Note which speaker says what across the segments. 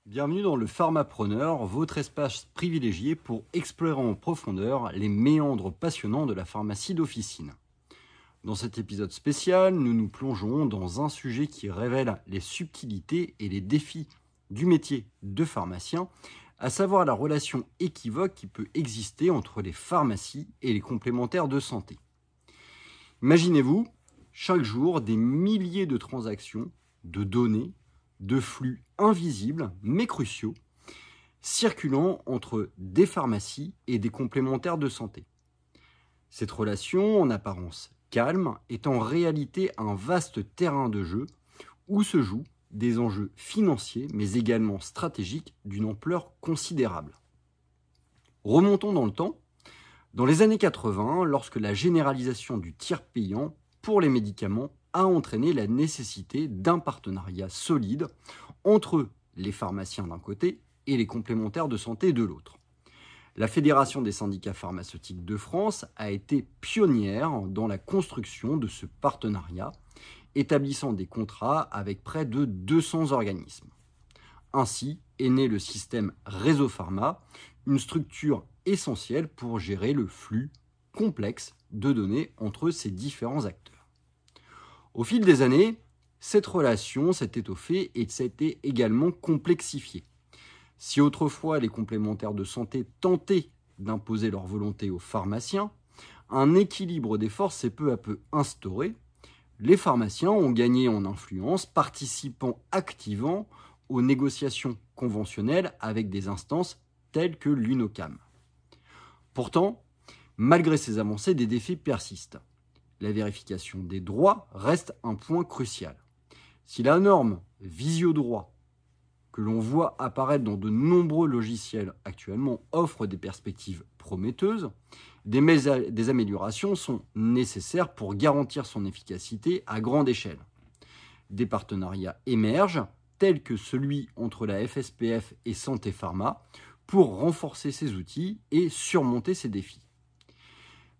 Speaker 1: Bienvenue dans le Pharmapreneur, votre espace privilégié pour explorer en profondeur les méandres passionnants de la pharmacie d'officine. Dans cet épisode spécial, nous nous plongeons dans un sujet qui révèle les subtilités et les défis du métier de pharmacien, à savoir la relation équivoque qui peut exister entre les pharmacies et les complémentaires de santé. Imaginez-vous, chaque jour, des milliers de transactions, de données, de flux invisibles mais cruciaux circulant entre des pharmacies et des complémentaires de santé. Cette relation, en apparence calme, est en réalité un vaste terrain de jeu où se jouent des enjeux financiers mais également stratégiques d'une ampleur considérable. Remontons dans le temps. Dans les années 80, lorsque la généralisation du tiers payant pour les médicaments a entraîné la nécessité d'un partenariat solide entre les pharmaciens d'un côté et les complémentaires de santé de l'autre. La Fédération des syndicats pharmaceutiques de France a été pionnière dans la construction de ce partenariat, établissant des contrats avec près de 200 organismes. Ainsi est né le système Réseau Pharma, une structure essentielle pour gérer le flux complexe de données entre ces différents acteurs. Au fil des années, cette relation s'est étoffée et s'est également complexifiée. Si autrefois les complémentaires de santé tentaient d'imposer leur volonté aux pharmaciens, un équilibre des forces s'est peu à peu instauré. Les pharmaciens ont gagné en influence, participant activement aux négociations conventionnelles avec des instances telles que l'UNOCAM. Pourtant, malgré ces avancées, des défis persistent. La vérification des droits reste un point crucial. Si la norme Visiodroit, que l'on voit apparaître dans de nombreux logiciels actuellement, offre des perspectives prometteuses, des améliorations sont nécessaires pour garantir son efficacité à grande échelle. Des partenariats émergent, tels que celui entre la FSPF et Santé Pharma, pour renforcer ces outils et surmonter ces défis.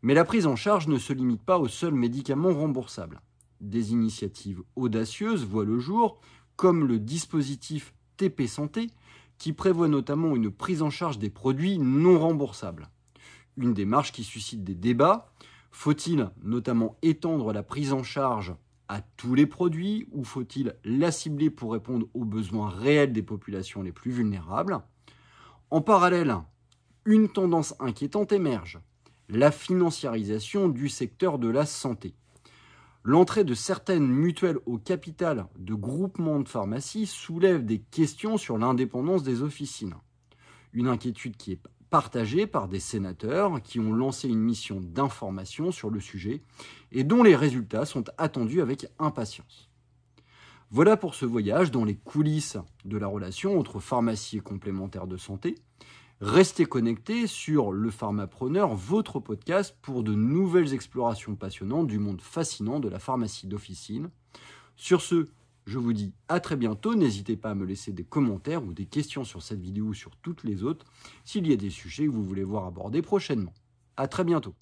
Speaker 1: Mais la prise en charge ne se limite pas aux seuls médicaments remboursables. Des initiatives audacieuses voient le jour, comme le dispositif TP Santé, qui prévoit notamment une prise en charge des produits non remboursables. Une démarche qui suscite des débats. Faut-il notamment étendre la prise en charge à tous les produits ou faut-il la cibler pour répondre aux besoins réels des populations les plus vulnérables ? En parallèle, une tendance inquiétante émerge. La financiarisation du secteur de la santé. L'entrée de certaines mutuelles au capital de groupements de pharmacies soulève des questions sur l'indépendance des officines. Une inquiétude qui est partagée par des sénateurs qui ont lancé une mission d'information sur le sujet et dont les résultats sont attendus avec impatience. Voilà pour ce voyage dans les coulisses de la relation entre pharmacie et complémentaires de santé. Restez connectés sur le Pharmapreneur, votre podcast pour de nouvelles explorations passionnantes du monde fascinant de la pharmacie d'officine. Sur ce, je vous dis à très bientôt. N'hésitez pas à me laisser des commentaires ou des questions sur cette vidéo ou sur toutes les autres s'il y a des sujets que vous voulez voir abordés prochainement. À très bientôt.